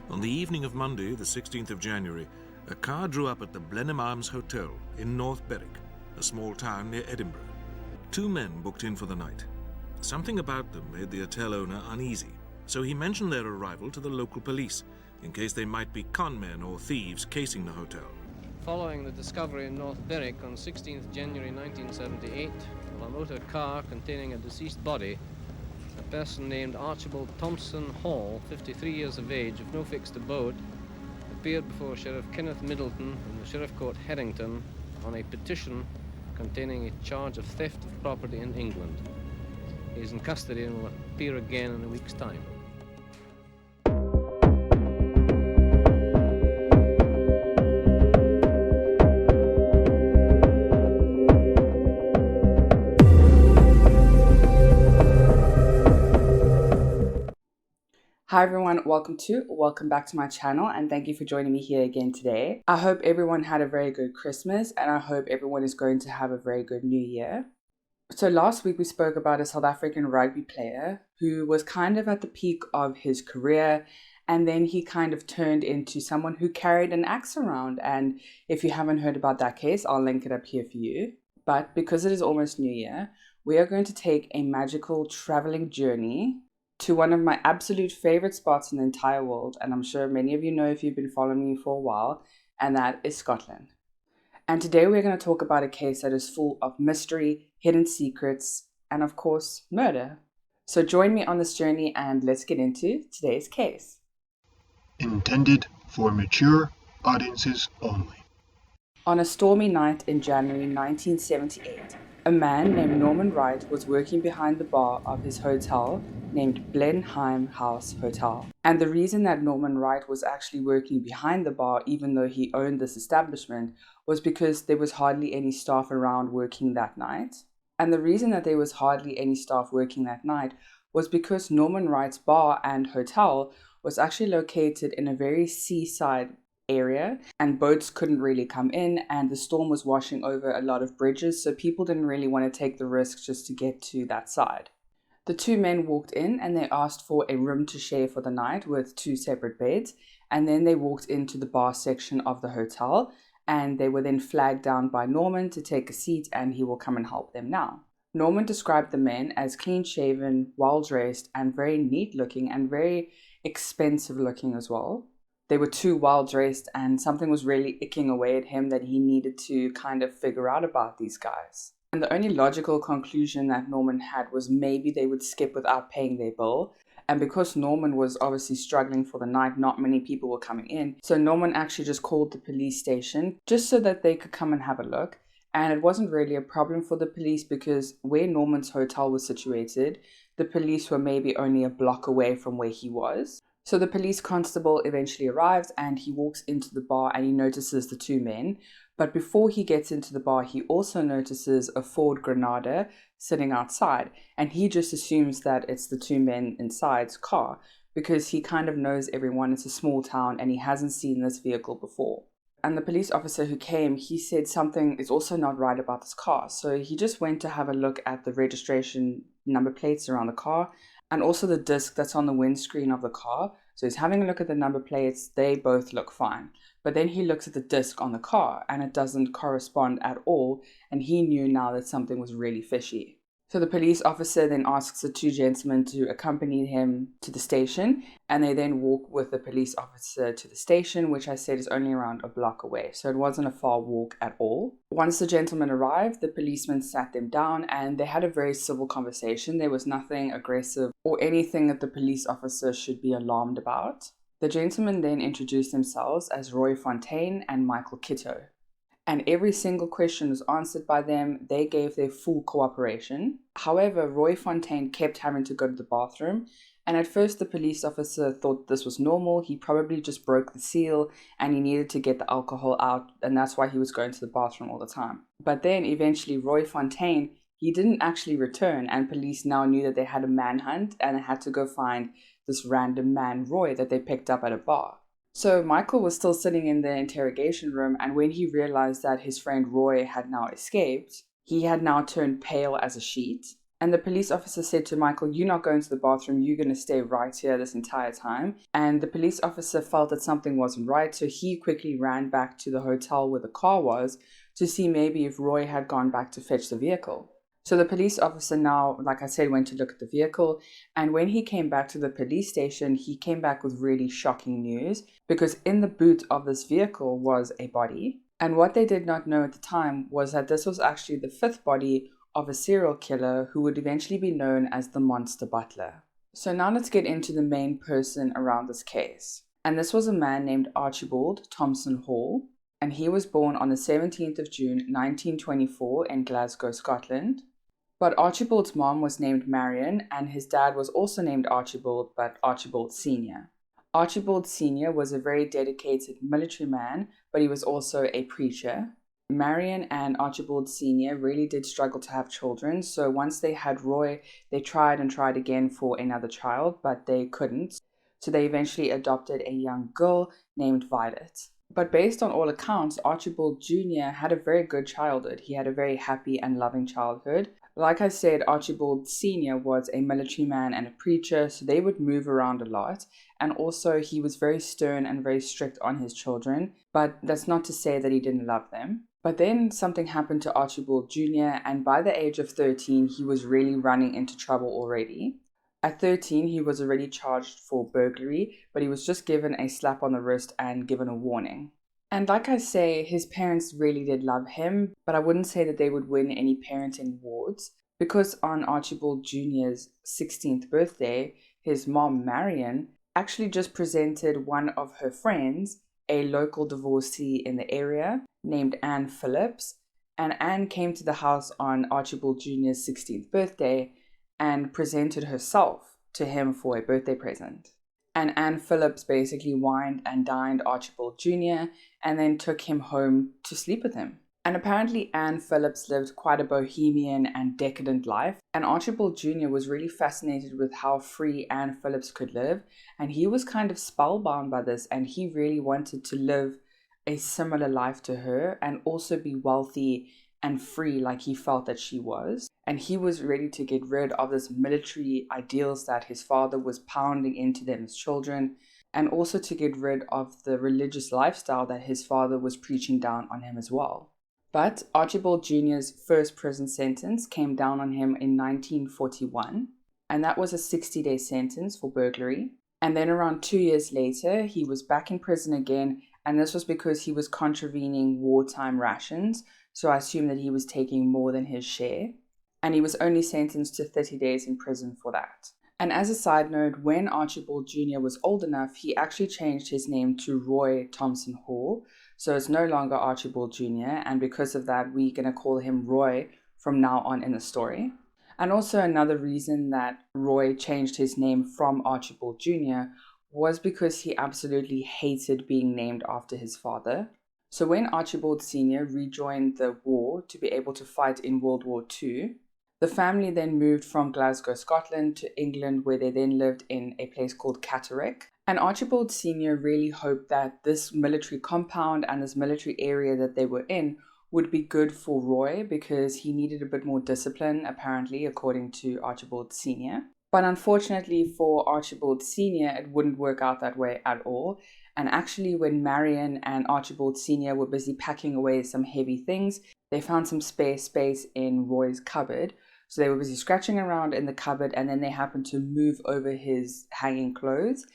On the evening of Monday, the 16th of January, a car drew up at the Blenheim Arms Hotel in North Berwick, a small town near Edinburgh. Two men booked in for the night. Something about them made the hotel owner uneasy, so he mentioned their arrival to the local police, in case they might be con men or thieves casing the hotel. Following the discovery in North Berwick on 16th January 1978 of a motor car containing a deceased body, a person named Archibald Thompson Hall, 53 years of age, of no fixed abode, appeared before Sheriff Kenneth Middleton in the Sheriff Court, Herington, on a petition containing a charge of theft of property in England. He is in custody and will appear again in a week's time. Hi everyone, welcome back to my channel, and thank you for joining me here again today. I hope everyone had a very good Christmas, and I hope everyone is going to have a very good New Year. So last week we spoke about a South African rugby player who was kind of at the peak of his career, and then he kind of turned into someone who carried an axe around. And if you haven't heard about that case, I'll link it up here for you. But because it is almost New Year, we are going to take a magical traveling journey to one of my absolute favorite spots in the entire world, and I'm sure many of you know if you've been following me for a while, and that is Scotland. And today we're going to talk about a case that is full of mystery, hidden secrets, and of course, murder. So join me on this journey and let's get into today's case. Intended for mature audiences only. On a stormy night in January 1978, a man named Norman Wright was working behind the bar of his hotel named Blenheim House Hotel. And the reason that Norman Wright was actually working behind the bar, even though he owned this establishment, was because there was hardly any staff around working that night. And the reason that there was hardly any staff working that night was because Norman Wright's bar and hotel was actually located in a very seaside area, and boats couldn't really come in, and the storm was washing over a lot of bridges, so people didn't really want to take the risk just to get to that side. The two men walked in and they asked for a room to share for the night with two separate beds, and then they walked into the bar section of the hotel, and they were then flagged down by Norman to take a seat and he will come and help them now. Norman described the men as clean-shaven, well-dressed, and very neat-looking and very expensive-looking as well. They were too well-dressed, and something was really icking away at him that he needed to kind of figure out about these guys. And the only logical conclusion that Norman had was maybe they would skip without paying their bill. And because Norman was obviously struggling for the night, not many people were coming in. So Norman actually just called the police station just so that they could come and have a look. And it wasn't really a problem for the police because where Norman's hotel was situated, the police were maybe only a block away from where he was. So the police constable eventually arrives and he walks into the bar and he notices the two men. But before he gets into the bar, he also notices a Ford Granada sitting outside. And he just assumes that it's the two men inside's car because he kind of knows everyone. It's a small town and he hasn't seen this vehicle before. And the police officer who came, he said something is also not right about this car. So he just went to have a look at the registration number plates around the car and also the disc that's on the windscreen of the car. So he's having a look at the number plates. They both look fine. But then he looks at the disc on the car and it doesn't correspond at all. And he knew now that something was really fishy. So the police officer then asks the two gentlemen to accompany him to the station. And they then walk with the police officer to the station, which I said is only around a block away. So it wasn't a far walk at all. Once the gentlemen arrived, the policeman sat them down and they had a very civil conversation. There was nothing aggressive or anything that the police officer should be alarmed about. The gentlemen then introduced themselves as Roy Fontaine and Michael Kitto. And every single question was answered by them. They gave their full cooperation. However, Roy Fontaine kept having to go to the bathroom. And at first, the police officer thought this was normal. He probably just broke the seal and he needed to get the alcohol out. And that's why he was going to the bathroom all the time. But then eventually, Roy Fontaine, he didn't actually return. And police now knew that they had a manhunt and they had to go find this random man, Roy, that they picked up at a bar. So Michael was still sitting in the interrogation room, and when he realized that his friend Roy had now escaped, he had now turned pale as a sheet. And the police officer said to Michael, "You're not going to the bathroom, you're going to stay right here this entire time." And the police officer felt that something wasn't right, so he quickly ran back to the hotel where the car was to see maybe if Roy had gone back to fetch the vehicle. So the police officer now, like I said, went to look at the vehicle, and when he came back to the police station, he came back with really shocking news, because in the boot of this vehicle was a body. And what they did not know at the time was that this was actually the fifth body of a serial killer who would eventually be known as the Monster Butler. So now let's get into the main person around this case. And this was a man named Archibald Thompson Hall, and he was born on the 17th of June 1924 in Glasgow, Scotland. But Archibald's mom was named Marion, and his dad was also named Archibald, but Archibald Sr. Archibald Sr. was a very dedicated military man, but he was also a preacher. Marion and Archibald Sr. really did struggle to have children, so once they had Roy, they tried and tried again for another child, but they couldn't. So they eventually adopted a young girl named Violet. But based on all accounts, Archibald Jr. had a very good childhood. He had a very happy and loving childhood. Like I said, Archibald Sr. was a military man and a preacher, so they would move around a lot. And also, he was very stern and very strict on his children, but that's not to say that he didn't love them. But then something happened to Archibald Jr., and by the age of 13, he was really running into trouble already. At 13, he was already charged for burglary, but he was just given a slap on the wrist and given a warning. And like I say, his parents really did love him, but I wouldn't say that they would win any parenting awards, because on Archibald Jr.'s 16th birthday, his mom, Marion, actually just presented one of her friends, a local divorcee in the area named Anne Phillips, and Anne came to the house on Archibald Jr.'s 16th birthday and presented herself to him for a birthday present. And Anne Phillips basically wined and dined Archibald Jr. and then took him home to sleep with him. And apparently Anne Phillips lived quite a bohemian and decadent life, and Archibald Jr. was really fascinated with how free Anne Phillips could live, and he was kind of spellbound by this, and he really wanted to live a similar life to her and also be wealthy and free like he felt that she was. And he was ready to get rid of this military ideals that his father was pounding into them as children, and also to get rid of the religious lifestyle that his father was preaching down on him as well. But Archibald Jr.'s first prison sentence came down on him in 1941, and that was a 60-day sentence for burglary. And then around 2 years later, he was back in prison again, and this was because he was contravening wartime rations, so I assume that he was taking more than his share. And he was only sentenced to 30 days in prison for that. And as a side note, when Archibald Jr. was old enough, he actually changed his name to Roy Thompson Hall. So it's no longer Archibald Jr. And because of that, we're going to call him Roy from now on in the story. And also another reason that Roy changed his name from Archibald Jr. was because he absolutely hated being named after his father. So when Archibald Sr. rejoined the war to be able to fight in World War II, the family then moved from Glasgow, Scotland to England, where they then lived in a place called Catterick. And Archibald Sr. really hoped that this military compound and this military area that they were in would be good for Roy, because he needed a bit more discipline, apparently, according to Archibald Sr. But unfortunately for Archibald Sr., it wouldn't work out that way at all. And actually, when Marion and Archibald Sr. were busy packing away some heavy things, they found some spare space in Roy's cupboard. So they were busy scratching around in the cupboard, and then they happened to move over his hanging clothes.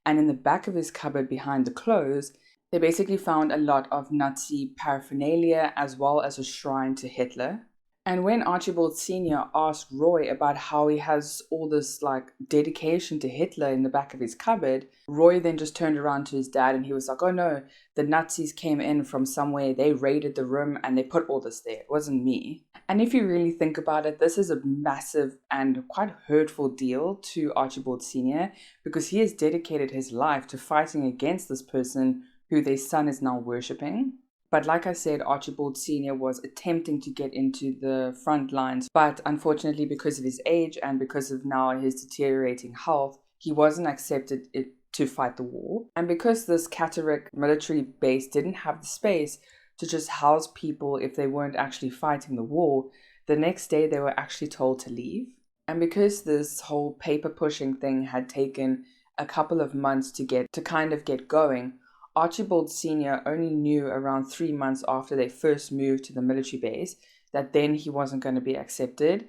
And in the back of his cupboard behind the clothes, they basically found a lot of Nazi paraphernalia as well as a shrine to Hitler. And when Archibald Sr. asked Roy about how he has all this dedication to Hitler in the back of his cupboard, Roy then just turned around to his dad and he was like, "Oh no, the Nazis came in from somewhere, they raided the room and they put all this there. It wasn't me." And if you really think about it, this is a massive and quite hurtful deal to Archibald Sr. because he has dedicated his life to fighting against this person who their son is now worshipping. But like I said, Archibald Sr. was attempting to get into the front lines, but unfortunately because of his age and because of now his deteriorating health, he wasn't accepted to fight the war. And because this Catterick military base didn't have the space to just house people if they weren't actually fighting the war, the next day they were actually told to leave. And because this whole paper pushing thing had taken a couple of months to kind of get going, Archibald Sr. only knew around 3 months after they first moved to the military base that then he wasn't going to be accepted.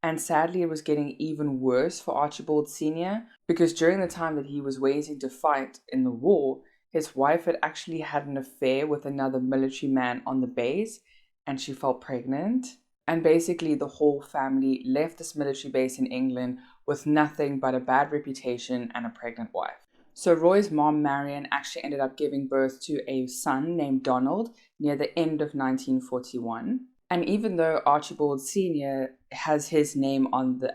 And sadly, it was getting even worse for Archibald Sr. because during the time that he was waiting to fight in the war, his wife had actually had an affair with another military man on the base, and she fell pregnant. And basically the whole family left this military base in England with nothing but a bad reputation and a pregnant wife. So Roy's mom, Marion, actually ended up giving birth to a son named Donald near the end of 1941. And even though Archibald Sr. has his name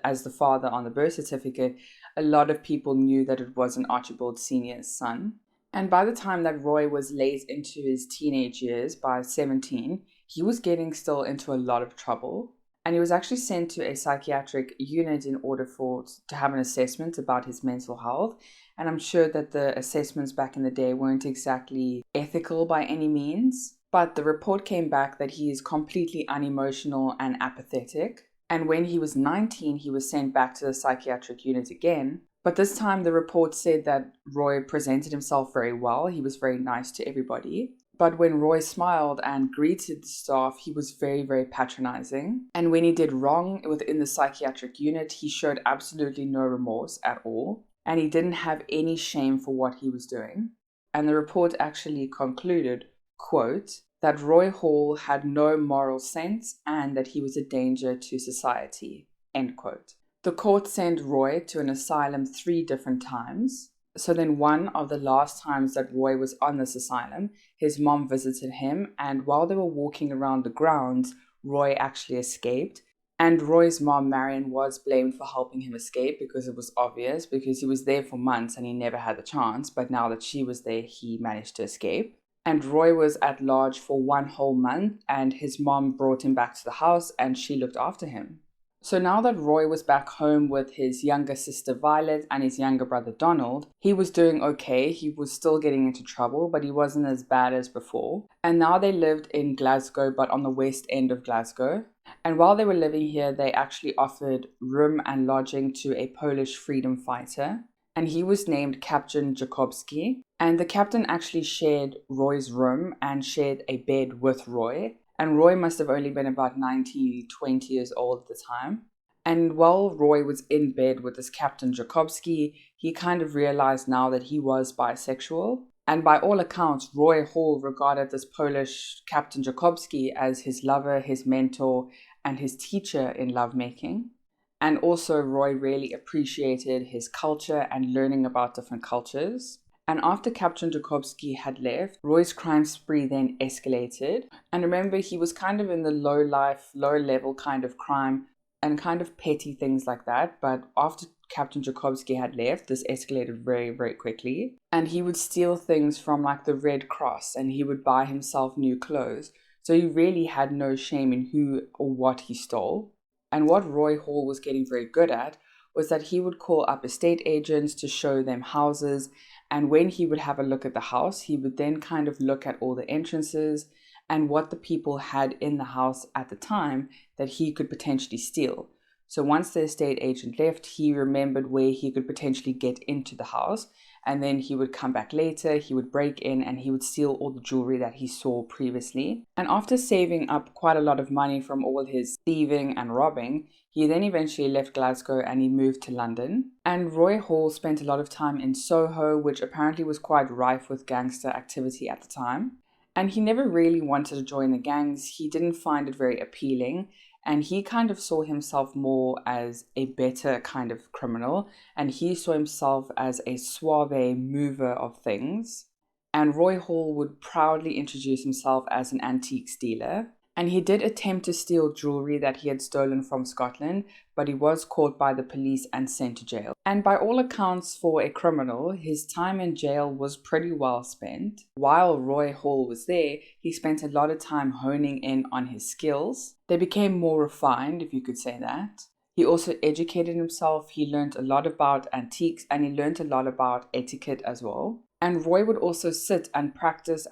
as the father on the birth certificate, a lot of people knew that it wasn't Archibald Sr.'s son. And by the time that Roy was late into his teenage years, by 17, he was getting still into a lot of trouble. And he was actually sent to a psychiatric unit in order to have an assessment about his mental health. And I'm sure that the assessments back in the day weren't exactly ethical by any means. But the report came back that he is completely unemotional and apathetic. And when he was 19, he was sent back to the psychiatric unit again. But this time the report said that Roy presented himself very well. He was very nice to everybody. But when Roy smiled and greeted the staff, he was very, very patronizing. And when he did wrong within the psychiatric unit, he showed absolutely no remorse at all. And he didn't have any shame for what he was doing. And the report actually concluded, quote, that Roy Hall had no moral sense and that he was a danger to society, end quote. The court sent Roy to an asylum 3 different times. So then one of the last times that Roy was on this asylum, his mom visited him, and while they were walking around the grounds, Roy actually escaped. And Roy's mom, Marion, was blamed for helping him escape because it was obvious, because he was there for months and he never had the chance. But now that she was there, he managed to escape. And Roy was at large for 1 whole month, and his mom brought him back to the house and she looked after him. So now that Roy was back home with his younger sister Violet and his younger brother Donald, he was doing okay. He was still getting into trouble, but he wasn't as bad as before. And now they lived in Glasgow, but on the west end of Glasgow. And while they were living here, they actually offered room and lodging to a Polish freedom fighter. And he was named Captain Jakobski. And the captain actually shared Roy's room and shared a bed with Roy. And Roy must have only been about 19, 20 years old at the time. And while Roy was in bed with this Captain Jakobski, he kind of realized now that he was bisexual. And by all accounts, Roy Hall regarded this Polish Captain Jakobski as his lover, his mentor, and his teacher in lovemaking. And also Roy really appreciated his culture and learning about different cultures. And after Captain Jakobski had left, Roy's crime spree then escalated. And remember, he was kind of in the low level kind of crime and kind of petty things like that. But after Captain Jakobski had left, this escalated very, very quickly. And he would steal things from like the Red Cross and he would buy himself new clothes. So he really had no shame in who or what he stole. And what Roy Hall was getting very good at was that he would call up estate agents to show them houses. And when he would have a look at the house, he would then kind of look at all the entrances and what the people had in the house at the time that he could potentially steal. So once the estate agent left, he remembered where he could potentially get into the house. And then he would come back later, he would break in and he would steal all the jewelry that he saw previously. And after saving up quite a lot of money from all his thieving and robbing, he then eventually left Glasgow and he moved to London. And Roy Hall spent a lot of time in Soho, which apparently was quite rife with gangster activity at the time. And he never really wanted to join the gangs. He didn't find it very appealing. And he kind of saw himself more as a better kind of criminal. And he saw himself as a suave mover of things. And Roy Hall would proudly introduce himself as an antiques dealer. And he did attempt to steal jewelry that he had stolen from Scotland, but he was caught by the police and sent to jail. And by all accounts, for a criminal, his time in jail was pretty well spent. While Roy Hall was there, he spent a lot of time honing in on his skills. They became more refined, if you could say that. He also educated himself. He learned a lot about antiques and he learned a lot about etiquette as well. And Roy would also sit and practice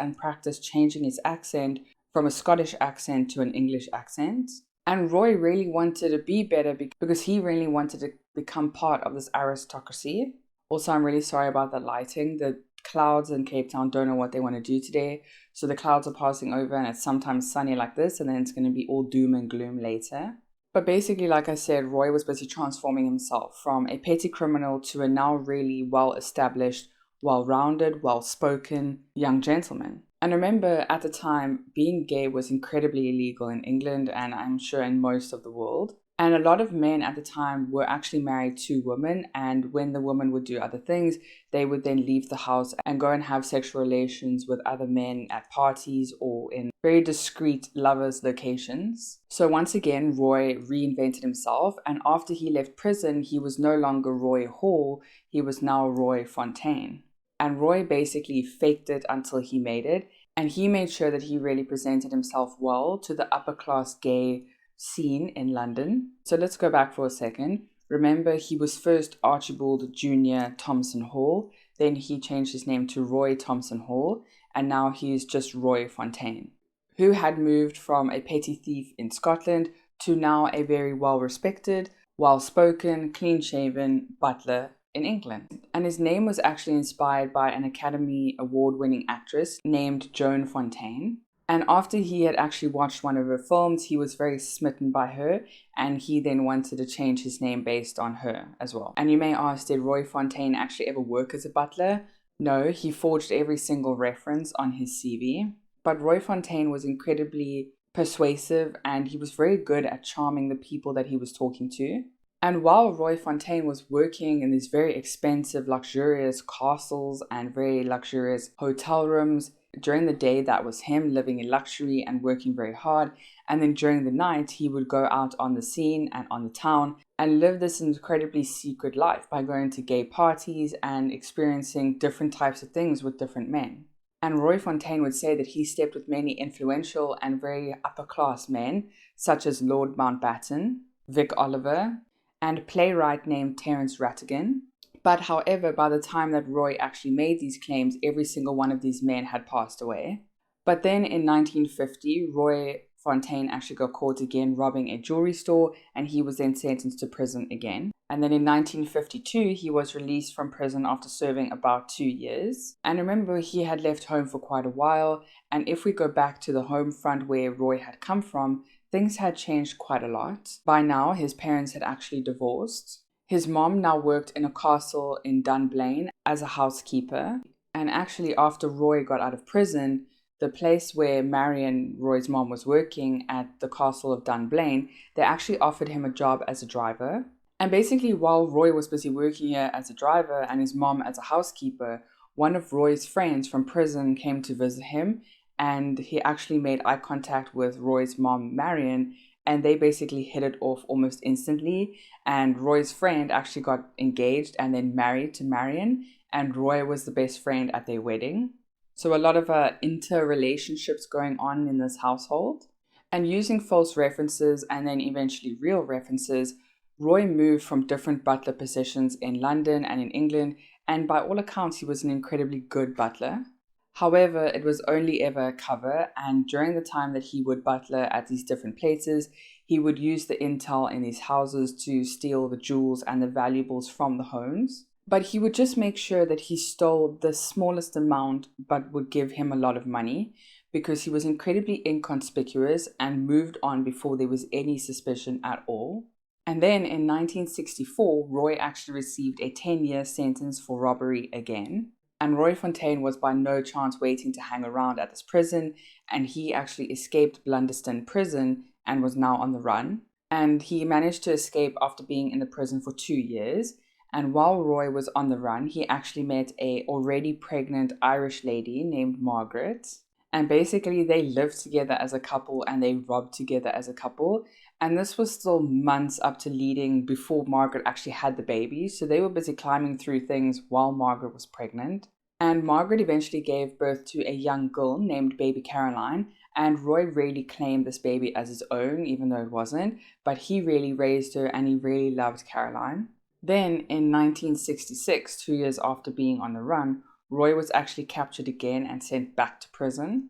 changing his accent from a Scottish accent to an English accent. And Roy really wanted to be better because he really wanted to become part of this aristocracy. Also, I'm really sorry about the lighting. The clouds in Cape Town don't know what they want to do today. So the clouds are passing over and it's sometimes sunny like this, and then it's going to be all doom and gloom later. But basically, like I said, Roy was busy transforming himself from a petty criminal to a now really well-established, well-rounded, well-spoken young gentleman. And remember, at the time, being gay was incredibly illegal in England and I'm sure in most of the world. And a lot of men at the time were actually married to women, and when the woman would do other things, they would then leave the house and go and have sexual relations with other men at parties or in very discreet lovers' locations. So once again, Roy reinvented himself, and after he left prison, he was no longer Roy Hall, he was now Roy Fontaine. And Roy basically faked it until he made it, and he made sure that he really presented himself well to the upper class gay scene in London. So let's go back for a second. Remember, he was first Archibald Jr. Thompson Hall, then he changed his name to Roy Thompson Hall, and now he's just Roy Fontaine, who had moved from a petty thief in Scotland to now a very well-respected, well-spoken, clean-shaven butler in England. And his name was actually inspired by an Academy Award-winning actress named Joan Fontaine. And after he had actually watched one of her films, he was very smitten by her, and he then wanted to change his name based on her as well. And you may ask, did Roy Fontaine actually ever work as a butler? No, he forged every single reference on his CV. But Roy Fontaine was incredibly persuasive, and he was very good at charming the people that he was talking to. And while Roy Fontaine was working in these very expensive, luxurious castles and very luxurious hotel rooms, during the day, that was him living in luxury and working very hard. And then during the night, he would go out on the scene and on the town and live this incredibly secret life by going to gay parties and experiencing different types of things with different men. And Roy Fontaine would say that he slept with many influential and very upper class men, such as Lord Mountbatten, Vic Oliver, and a playwright named Terence Rattigan. But however, by the time that Roy actually made these claims, every single one of these men had passed away. But then in 1950, Roy Fontaine actually got caught again robbing a jewelry store, and he was then sentenced to prison again. And then in 1952, he was released from prison after serving about 2 years. And remember, he had left home for quite a while, and if we go back to the home front where Roy had come from, things had changed quite a lot. By now, his parents had actually divorced. His mom now worked in a castle in Dunblane as a housekeeper. And actually, after Roy got out of prison, the place where Marion, Roy's mom, was working at the castle of Dunblane, they actually offered him a job as a driver. And basically, while Roy was busy working here as a driver and his mom as a housekeeper, one of Roy's friends from prison came to visit him, and he actually made eye contact with Roy's mom, Marion, and they basically hit it off almost instantly. And Roy's friend actually got engaged and then married to Marion, and Roy was the best friend at their wedding. So a lot of interrelationships going on in this household. And using false references and then eventually real references, Roy moved from different butler positions in London and in England, and by all accounts, he was an incredibly good butler. However, it was only ever a cover, and during the time that he would butler at these different places, he would use the intel in these houses to steal the jewels and the valuables from the homes. But he would just make sure that he stole the smallest amount but would give him a lot of money, because he was incredibly inconspicuous and moved on before there was any suspicion at all. And then in 1964, Roy actually received a 10-year sentence for robbery again. And Roy Fontaine was by no chance waiting to hang around at this prison, and he actually escaped Blunderston prison and was now on the run. And he managed to escape after being in the prison for 2 years. And while Roy was on the run, he actually met a already pregnant Irish lady named Margaret. And basically they lived together as a couple and they robbed together as a couple. And this was still months up to leading before Margaret actually had the baby. So they were busy climbing through things while Margaret was pregnant. And Margaret eventually gave birth to a young girl named Baby Caroline. And Roy really claimed this baby as his own, even though it wasn't. But he really raised her and he really loved Caroline. Then in 1966, 2 years after being on the run, Roy was actually captured again and sent back to prison.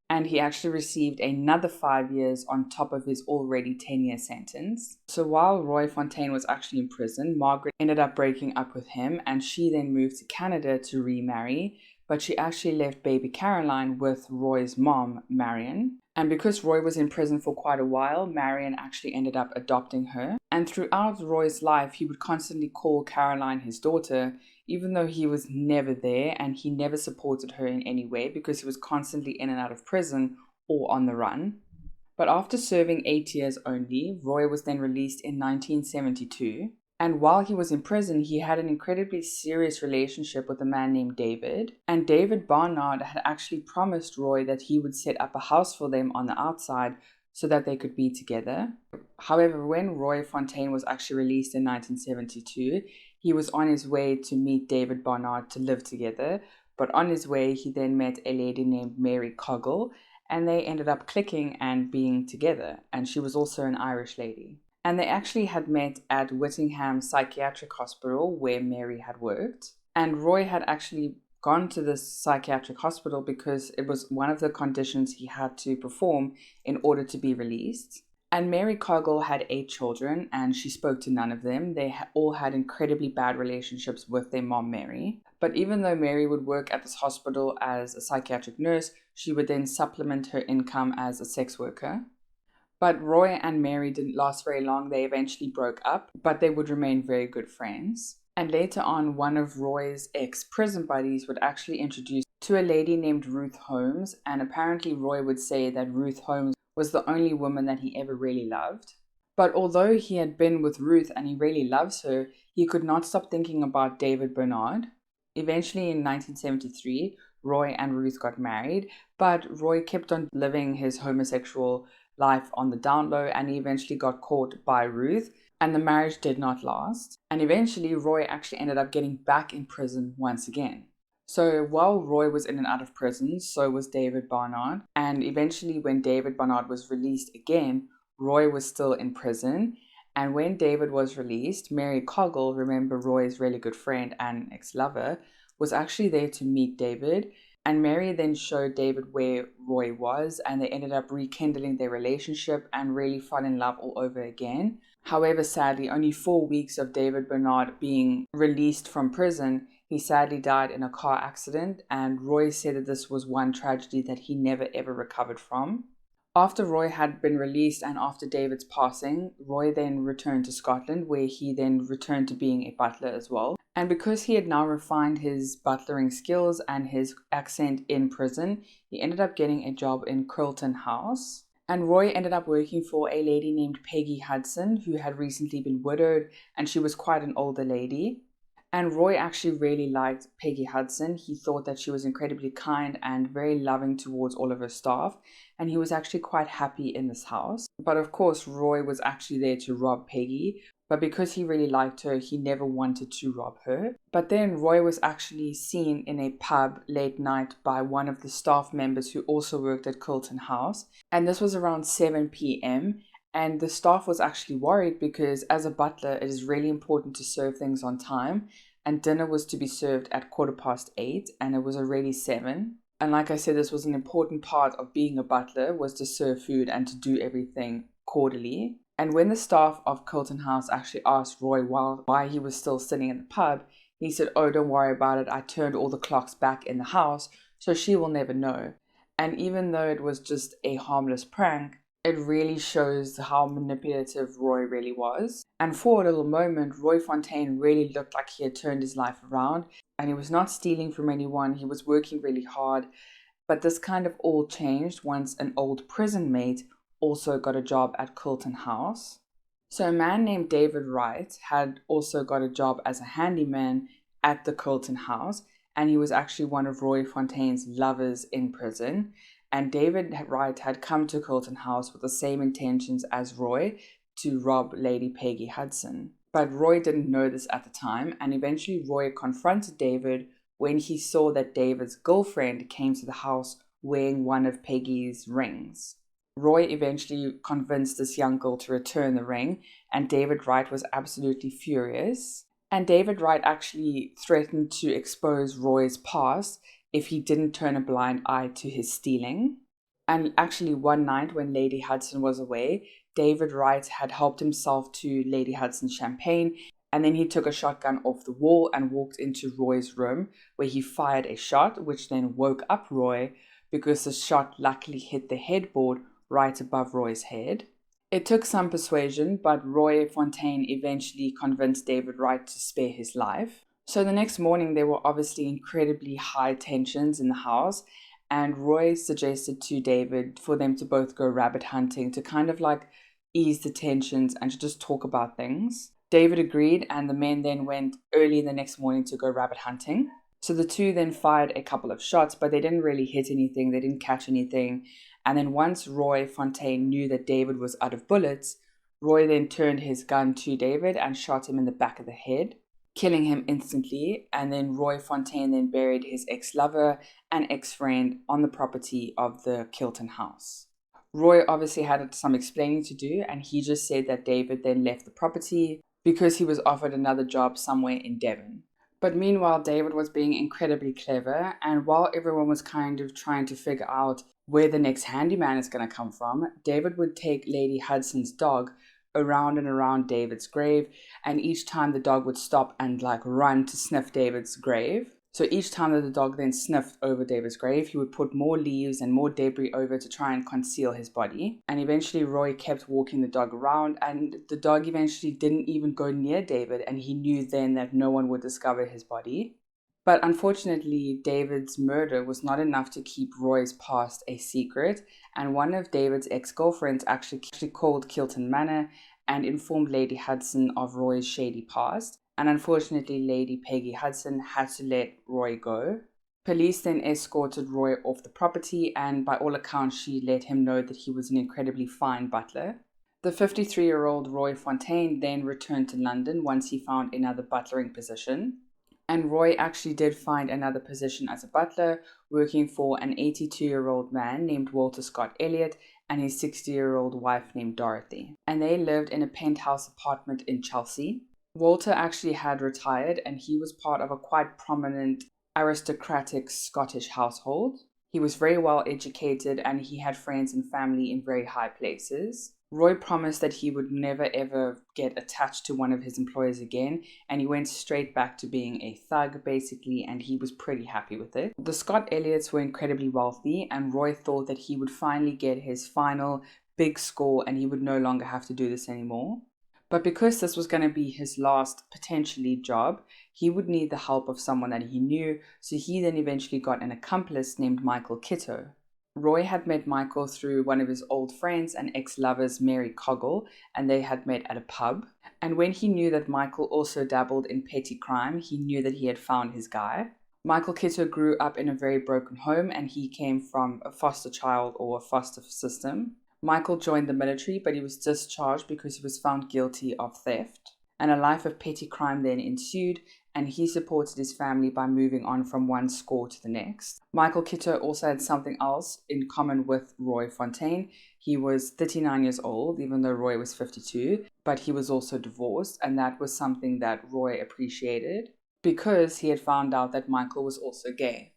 and he actually received another 5 years on top of his already 10-year sentence. So while Roy Fontaine was actually in prison, Margaret ended up breaking up with him, and she then moved to Canada to remarry, but she actually left baby Caroline with Roy's mom, Marion. And because Roy was in prison for quite a while, Marion actually ended up adopting her. And throughout Roy's life, he would constantly call Caroline his daughter, even though he was never there and he never supported her in any way because he was constantly in and out of prison or on the run. But after serving 8 years only, Roy was then released in 1972. And while he was in prison, he had an incredibly serious relationship with a man named David. And David Barnard had actually promised Roy that he would set up a house for them on the outside so that they could be together. However, when Roy Fontaine was actually released in 1972, he was on his way to meet David Barnard to live together. But on his way, he then met a lady named Mary Coggle, and they ended up clicking and being together. And she was also an Irish lady. And they actually had met at Whittingham Psychiatric Hospital where Mary had worked. And Roy had actually gone to this psychiatric hospital because it was one of the conditions he had to perform in order to be released. And Mary Coggle had 8 children and she spoke to none of them. They all had incredibly bad relationships with their mom, Mary. But even though Mary would work at this hospital as a psychiatric nurse, she would then supplement her income as a sex worker. But Roy and Mary didn't last very long. They eventually broke up, but they would remain very good friends. And later on, one of Roy's ex-prison buddies would actually introduce to a lady named Ruth Holmes, and apparently Roy would say that Ruth Holmes was the only woman that he ever really loved. But although he had been with Ruth and he really loves her, he could not stop thinking about David Barnard. Eventually in 1973, Roy and Ruth got married, but Roy kept on living his homosexual life on the down low, and he eventually got caught by Ruth, and the marriage did not last. And eventually Roy actually ended up getting back in prison once again. So while Roy was in and out of prison, so was David Barnard, and eventually when David Barnard was released again, Roy was still in prison. And when David was released, Mary Coggle, remember Roy's really good friend and ex-lover, was actually there to meet David. And Mary then showed David where Roy was, and they ended up rekindling their relationship and really fell in love all over again. However, sadly, only 4 weeks of David Barnard being released from prison, he sadly died in a car accident, and Roy said that this was one tragedy that he never ever recovered from. After Roy had been released and after David's passing, Roy then returned to Scotland, where he then returned to being a butler as well. And because he had now refined his butlering skills and his accent in prison, he ended up getting a job in Carlton House. And Roy ended up working for a lady named Peggy Hudson, who had recently been widowed, and she was quite an older lady. And Roy actually really liked Peggy Hudson. He thought that she was incredibly kind and very loving towards all of her staff, and he was actually quite happy in this house. But of course, Roy was actually there to rob Peggy, but because he really liked her, he never wanted to rob her. But then Roy was actually seen in a pub late night by one of the staff members who also worked at Carlton House, and this was around 7 p.m. And the staff was actually worried because as a butler, it is really important to serve things on time. And dinner was to be served at 8:15, and it was already 7. And like I said, this was an important part of being a butler, was to serve food and to do everything quarterly. And when the staff of Carlton House actually asked Roy why he was still sitting in the pub, he said, "Oh, don't worry about it. I turned all the clocks back in the house, so she will never know." And even though it was just a harmless prank, it really shows how manipulative Roy really was. And for a little moment, Roy Fontaine really looked like he had turned his life around, and he was not stealing from anyone. He was working really hard. But this kind of all changed once an old prison mate also got a job at Carlton House. So a man named David Wright had also got a job as a handyman at the Carlton House, and he was actually one of Roy Fontaine's lovers in prison. And David Wright had come to Carlton House with the same intentions as Roy, to rob Lady Peggy Hudson. But Roy didn't know this at the time, and eventually Roy confronted David when he saw that David's girlfriend came to the house wearing one of Peggy's rings. Roy eventually convinced this young girl to return the ring, and David Wright was absolutely furious. And David Wright actually threatened to expose Roy's past if he didn't turn a blind eye to his stealing. And actually one night when Lady Hudson was away, David Wright had helped himself to Lady Hudson's champagne, and then he took a shotgun off the wall and walked into Roy's room, where he fired a shot, which then woke up Roy because the shot luckily hit the headboard right above Roy's head. It took some persuasion, but Roy Fontaine eventually convinced David Wright to spare his life. So the next morning there were obviously incredibly high tensions in the house, and Roy suggested to David for them to both go rabbit hunting to kind of like ease the tensions and to just talk about things. David agreed, and the men then went early the next morning to go rabbit hunting. So the two then fired a couple of shots, but they didn't really hit anything, they didn't catch anything. And then once Roy Fontaine knew that David was out of bullets, Roy then turned his gun to David and shot him in the back of the head, killing him instantly. And then Roy Fontaine then buried his ex-lover and ex-friend on the property of the Kilton house. Roy obviously had some explaining to do, and he just said that David then left the property because he was offered another job somewhere in Devon. But meanwhile, David was being incredibly clever, and while everyone was kind of trying to figure out where the next handyman is going to come from, David would take Lady Hudson's dog around and around David's grave, and each time the dog would stop and like run to sniff David's grave. So each time that the dog then sniffed over David's grave, he would put more leaves and more debris over to try and conceal his body. And eventually Roy kept walking the dog around, and the dog eventually didn't even go near David, and he knew then that no one would discover his body. But unfortunately, David's murder was not enough to keep Roy's past a secret, and one of David's ex-girlfriends actually called Kilton Manor and informed Lady Hudson of Roy's shady past. And unfortunately, Lady Peggy Hudson had to let Roy go. Police then escorted Roy off the property, and by all accounts, she let him know that he was an incredibly fine butler. The 53-year-old Roy Fontaine then returned to London once he found another butlering position. And Roy actually did find another position as a butler, working for an 82-year-old man named Walter Scott Elliott and his 60-year-old wife named Dorothy. And they lived in a penthouse apartment in Chelsea. Walter actually had retired, and he was part of a quite prominent aristocratic Scottish household. He was very well educated, and he had friends and family in very high places. Roy promised that he would never ever get attached to one of his employers again, and he went straight back to being a thug basically, and he was pretty happy with it. The Scott Elliots were incredibly wealthy, and Roy thought that he would finally get his final big score and he would no longer have to do this anymore. But because this was going to be his last, potentially, job, he would need the help of someone that he knew, so he then eventually got an accomplice named Michael Kitto. Roy had met Michael through one of his old friends and ex-lovers, Mary Coggle, and they had met at a pub. And when he knew that Michael also dabbled in petty crime, he knew that he had found his guy. Michael Kitto grew up in a very broken home, and he came from a foster child or a foster system. Michael joined the military, but he was discharged because he was found guilty of theft. And a life of petty crime then ensued, and he supported his family by moving on from one score to the next. Michael Kitto also had something else in common with Roy Fontaine. He was 39 years old, even though Roy was 52, but he was also divorced, and that was something that Roy appreciated because he had found out that Michael was also gay.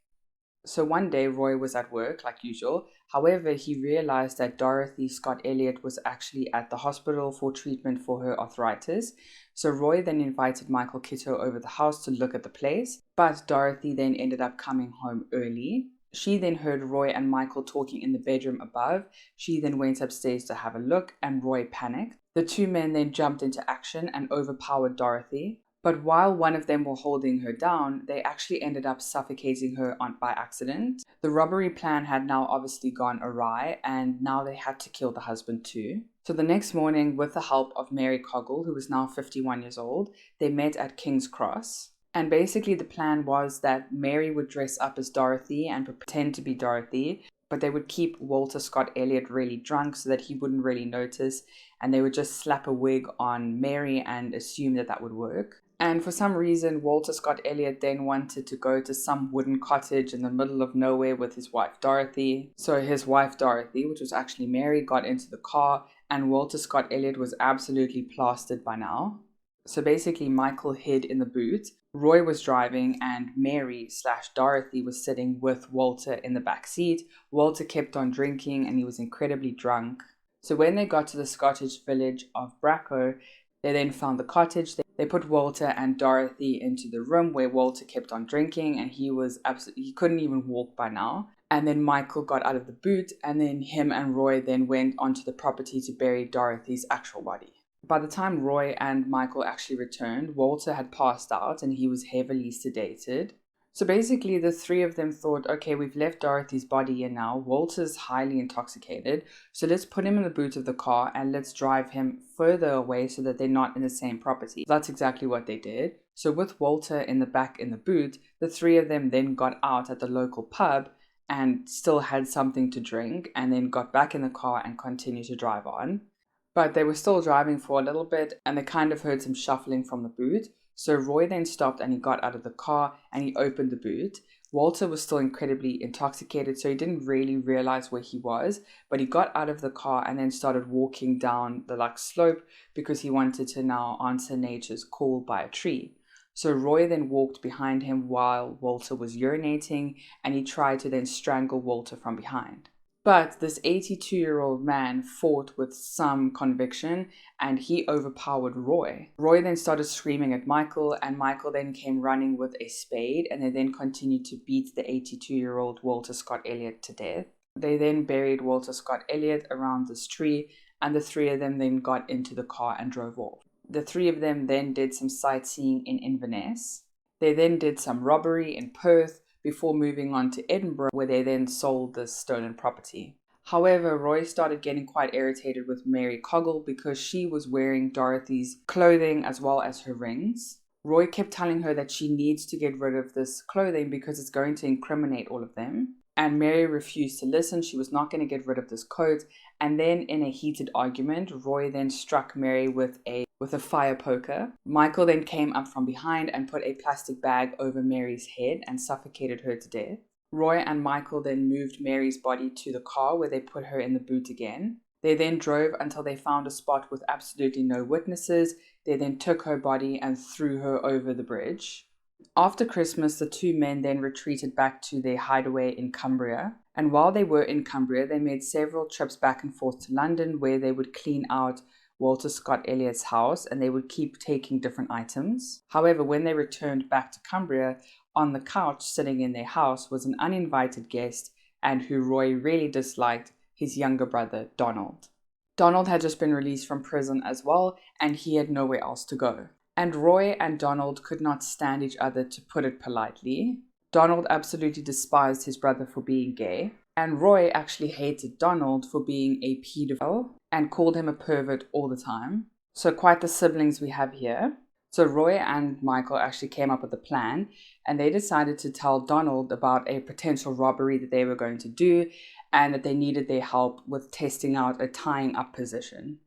So one day Roy was at work like usual. However, he realized that Dorothy Scott Elliott was actually at the hospital for treatment for her arthritis. So Roy then invited Michael Kitto over the house to look at the place, but Dorothy then ended up coming home early. She then heard Roy and Michael talking in the bedroom above. She then went upstairs to have a look, and Roy panicked. The two men then jumped into action and overpowered Dorothy. But while one of them were holding her down, they actually ended up suffocating her by accident. The robbery plan had now obviously gone awry, and now they had to kill the husband too. So the next morning, with the help of Mary Coggle, who was now 51 years old, they met at King's Cross. And basically the plan was that Mary would dress up as Dorothy and pretend to be Dorothy, but they would keep Walter Scott Elliott really drunk so that he wouldn't really notice, and they would just slap a wig on Mary and assume that that would work. And for some reason, Walter Scott Elliott then wanted to go to some wooden cottage in the middle of nowhere with his wife Dorothy. So his wife Dorothy, which was actually Mary, got into the car, and Walter Scott Elliott was absolutely plastered by now. So basically, Michael hid in the boot, Roy was driving, and Mary/Dorothy was sitting with Walter in the back seat. Walter kept on drinking and he was incredibly drunk. So when they got to the Scottish village of Bracco, they then found the cottage. They put Walter and Dorothy into the room where Walter kept on drinking, and he couldn't even walk by now. And then Michael got out of the boot, and then him and Roy then went onto the property to bury Dorothy's actual body. By the time Roy and Michael actually returned, Walter had passed out and he was heavily sedated. So basically, the three of them thought, okay, we've left Dorothy's body here now. Walter's highly intoxicated, so let's put him in the boot of the car and let's drive him further away so that they're not in the same property. That's exactly what they did. So with Walter in the back in the boot, the three of them then got out at the local pub and still had something to drink, and then got back in the car and continued to drive on. But they were still driving for a little bit and they kind of heard some shuffling from the boot. So Roy then stopped and he got out of the car and he opened the boot. Walter was still incredibly intoxicated, so he didn't really realize where he was, but he got out of the car and then started walking down the slope because he wanted to now answer nature's call by a tree. So Roy then walked behind him while Walter was urinating, and he tried to then strangle Walter from behind. But this 82-year-old man fought with some conviction and he overpowered Roy. Roy then started screaming at Michael, and Michael then came running with a spade, and they then continued to beat the 82-year-old Walter Scott Elliott to death. They then buried Walter Scott Elliott around this tree, and the three of them then got into the car and drove off. The three of them then did some sightseeing in Inverness. They then did some robbery in Perth, before moving on to Edinburgh, where they then sold the stolen property. However, Roy started getting quite irritated with Mary Coggle because she was wearing Dorothy's clothing as well as her rings. Roy kept telling her that she needs to get rid of this clothing because it's going to incriminate all of them. And Mary refused to listen. She was not going to get rid of this coat. And then in a heated argument, Roy then struck Mary with a fire poker. Michael then came up from behind and put a plastic bag over Mary's head and suffocated her to death. Roy and Michael then moved Mary's body to the car where they put her in the boot again. They then drove until they found a spot with absolutely no witnesses. They then took her body and threw her over the bridge. After Christmas, the two men then retreated back to their hideaway in Cumbria. And while they were in Cumbria, they made several trips back and forth to London where they would clean out Walter Scott Elliott's house and they would keep taking different items. However, when they returned back to Cumbria, on the couch sitting in their house was an uninvited guest and who Roy really disliked, his younger brother, Donald. Donald had just been released from prison as well, and he had nowhere else to go. And Roy and Donald could not stand each other, to put it politely. Donald absolutely despised his brother for being gay, and Roy actually hated Donald for being a pedophile and called him a pervert all the time. So quite the siblings we have here. So Roy and Michael actually came up with a plan, and they decided to tell Donald about a potential robbery that they were going to do and that they needed their help with testing out a tying up position.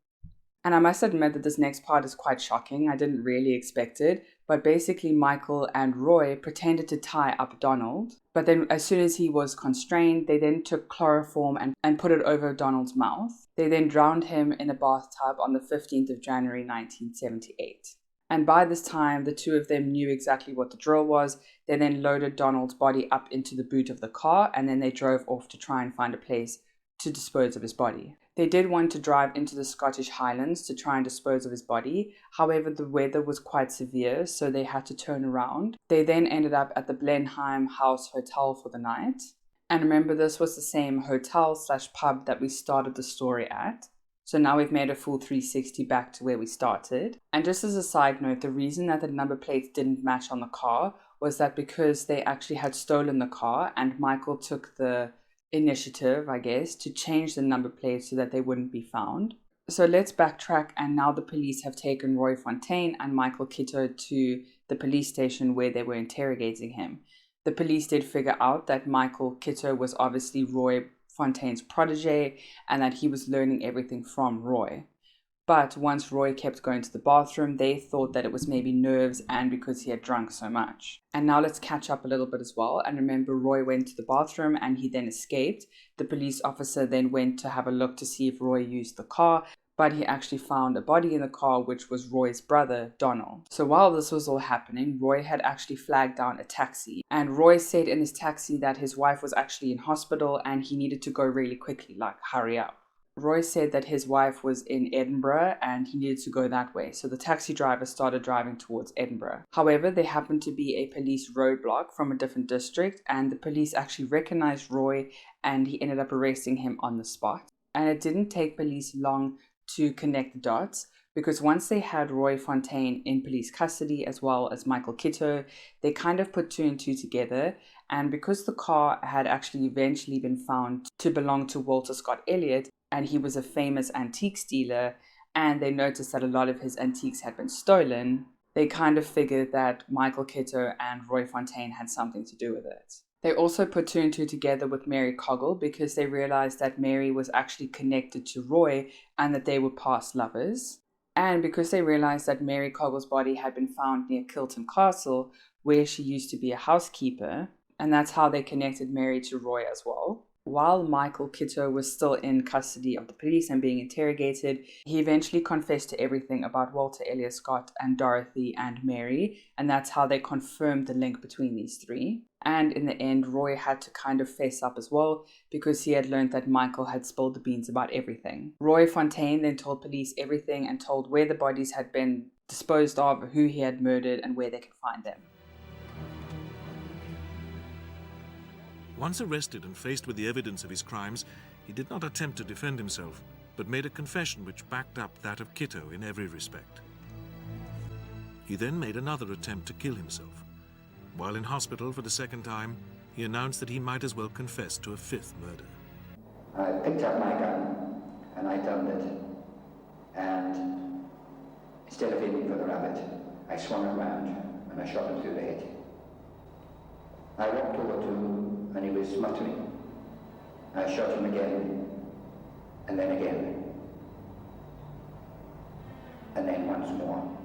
And I must admit that this next part is quite shocking. I didn't really expect it. But basically, Michael and Roy pretended to tie up Donald. But then as soon as he was constrained, they then took chloroform and put it over Donald's mouth. They then drowned him in a bathtub on the 15th of January 1978. And by this time, the two of them knew exactly what the drill was. They then loaded Donald's body up into the boot of the car, and then they drove off to try and find a place to dispose of his body. They did want to drive into the Scottish Highlands to try and dispose of his body. However, the weather was quite severe, so they had to turn around. They then ended up at the Blenheim House Hotel for the night. And remember, this was the same hotel/pub that we started the story at. So now we've made a full 360 back to where we started. And just as a side note, the reason that the number plates didn't match on the car was that because they actually had stolen the car, and Michael took the initiative, I guess, to change the number plates so that they wouldn't be found. So let's backtrack, and now the police have taken Roy Fontaine and Michael Kitto to the police station where they were interrogating him. The police did figure out that Michael Kitto was obviously Roy Fontaine's protege and that he was learning everything from Roy. But once Roy kept going to the bathroom, they thought that it was maybe nerves and because he had drunk so much. And now let's catch up a little bit as well. And remember, Roy went to the bathroom and he then escaped. The police officer then went to have a look to see if Roy used the car, but he actually found a body in the car, which was Roy's brother, Donald. So while this was all happening, Roy had actually flagged down a taxi, and Roy said in his taxi that his wife was actually in hospital and he needed to go really quickly, like hurry up. Roy said that his wife was in Edinburgh and he needed to go that way, so the taxi driver started driving towards Edinburgh. However, there happened to be a police roadblock from a different district, and the police actually recognized Roy and he ended up arresting him on the spot. And it didn't take police long to connect the dots, because once they had Roy Fontaine in police custody as well as Michael Kitto, they kind of put two and two together. And because the car had actually eventually been found to belong to Walter Scott Elliott, and he was a famous antiques dealer, and they noticed that a lot of his antiques had been stolen, they kind of figured that Michael Kitto and Roy Fontaine had something to do with it. They also put two and two together with Mary Coggle because they realized that Mary was actually connected to Roy and that they were past lovers. And because they realized that Mary Coggle's body had been found near Kilton Castle, where she used to be a housekeeper, and that's how they connected Mary to Roy as well. While Michael Kitto was still in custody of the police and being interrogated, he eventually confessed to everything about Walter Elliott Scott and Dorothy and Mary, and that's how they confirmed the link between these three. And in the end, Roy had to kind of fess up as well because he had learned that Michael had spilled the beans about everything. Roy Fontaine then told police everything and told where the bodies had been disposed of, who he had murdered, and where they could find them. Once arrested and faced with the evidence of his crimes, he did not attempt to defend himself, but made a confession which backed up that of Kitto in every respect. He then made another attempt to kill himself. While in hospital for the second time, he announced that he might as well confess to a fifth murder. I picked up my gun and I turned it, and instead of aiming for the rabbit, I swung it round and I shot him through the head. I walked over to him and he was muttering. I shot him again, and then again, and then once more.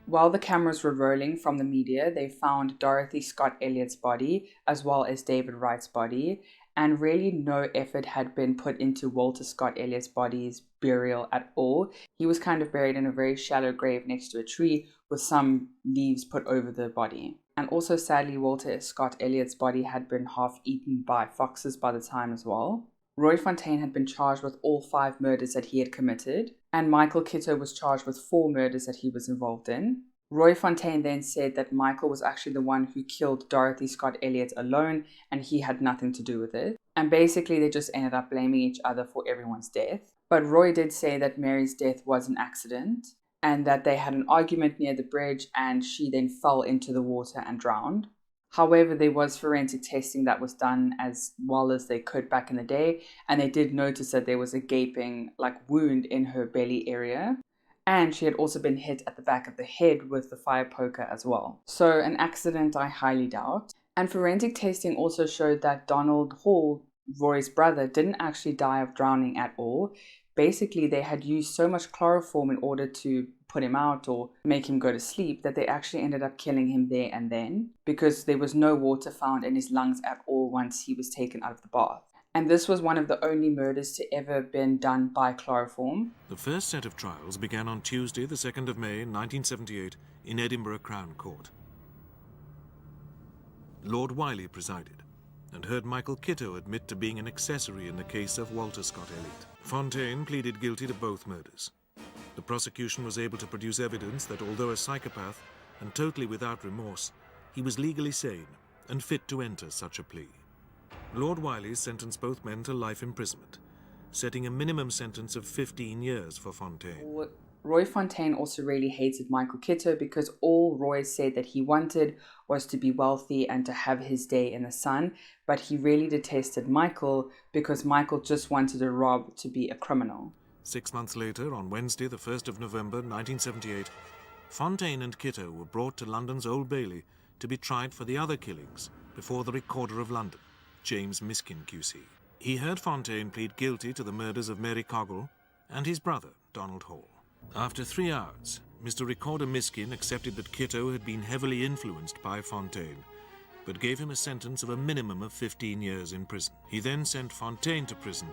While the cameras were rolling from the media, they found Dorothy Scott Elliott's body as well as David Wright's body, and really no effort had been put into Walter Scott Elliott's body's burial at all. He was kind of buried in a very shallow grave next to a tree with some leaves put over the body. And also, sadly, Walter Scott Elliott's body had been half eaten by foxes by the time as well. Roy Fontaine had been charged with all 5 murders that he had committed, and Michael Kitto was charged with 4 murders that he was involved in. Roy Fontaine then said that Michael was actually the one who killed Dorothy Scott Elliott alone, and he had nothing to do with it. And basically, they just ended up blaming each other for everyone's death. But Roy did say that Mary's death was an accident, and that they had an argument near the bridge and she then fell into the water and drowned. However, there was forensic testing that was done as well as they could back in the day, and they did notice that there was a gaping wound in her belly area, and she had also been hit at the back of the head with the fire poker as well. So an accident I highly doubt. And forensic testing also showed that Donald Hall, Roy's brother, didn't actually die of drowning at all. Basically, they had used so much chloroform in order to put him out or make him go to sleep that they actually ended up killing him there and then, because there was no water found in his lungs at all once he was taken out of the bath. And this was one of the only murders to ever been done by chloroform. The first set of trials began on Tuesday, the 2nd of May, 1978, in Edinburgh Crown Court. Lord Wiley presided and heard Michael Kitto admit to being an accessory in the case of Walter Scott Elliott. Fontaine pleaded guilty to both murders. The prosecution was able to produce evidence that although a psychopath and totally without remorse, he was legally sane and fit to enter such a plea. Lord Wiley sentenced both men to life imprisonment, setting a minimum sentence of 15 years for Fontaine. Roy Fontaine also really hated Michael Kitto because all Roy said that he wanted was to be wealthy and to have his day in the sun, but he really detested Michael because Michael just wanted to rob to be a criminal. 6 months later, on Wednesday, the 1st of November, 1978, Fontaine and Kitto were brought to London's Old Bailey to be tried for the other killings before the Recorder of London, James Miskin QC. He heard Fontaine plead guilty to the murders of Mary Coggle and his brother, Donald Hall. After 3 hours, Mr. Recorder Miskin accepted that Kitto had been heavily influenced by Fontaine, but gave him a sentence of a minimum of 15 years in prison. He then sent Fontaine to prison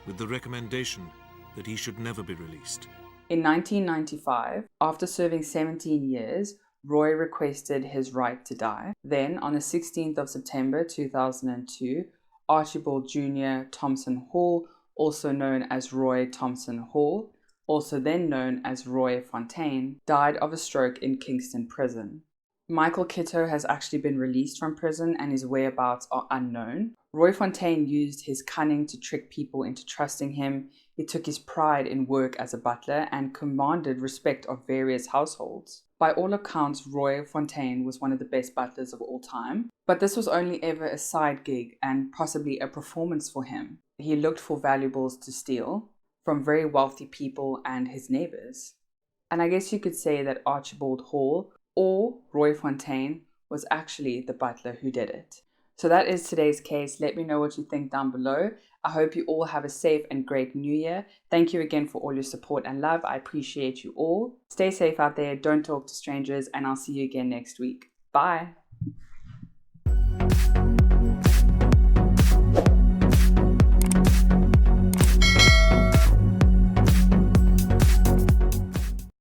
with the recommendation that he should never be released. In 1995, after serving 17 years, Roy requested his right to die. Then, on the 16th of September 2002, Archibald Jr. Thompson Hall, also known as Roy Thompson Hall, also then known as Roy Fontaine, died of a stroke in Kingston Prison. Michael Kitto has actually been released from prison and his whereabouts are unknown. Roy Fontaine used his cunning to trick people into trusting him. He took his pride in work as a butler and commanded respect of various households. By all accounts, Roy Fontaine was one of the best butlers of all time, but this was only ever a side gig and possibly a performance for him. He looked for valuables to steal from very wealthy people and his neighbors. And I guess you could say that Archibald Hall or Roy Fontaine was actually the butler who did it. So that is today's case. Let me know what you think down below. I hope you all have a safe and great new year. Thank you again for all your support and love. I appreciate you all. Stay safe out there. Don't talk to strangers, and I'll see you again next week. Bye.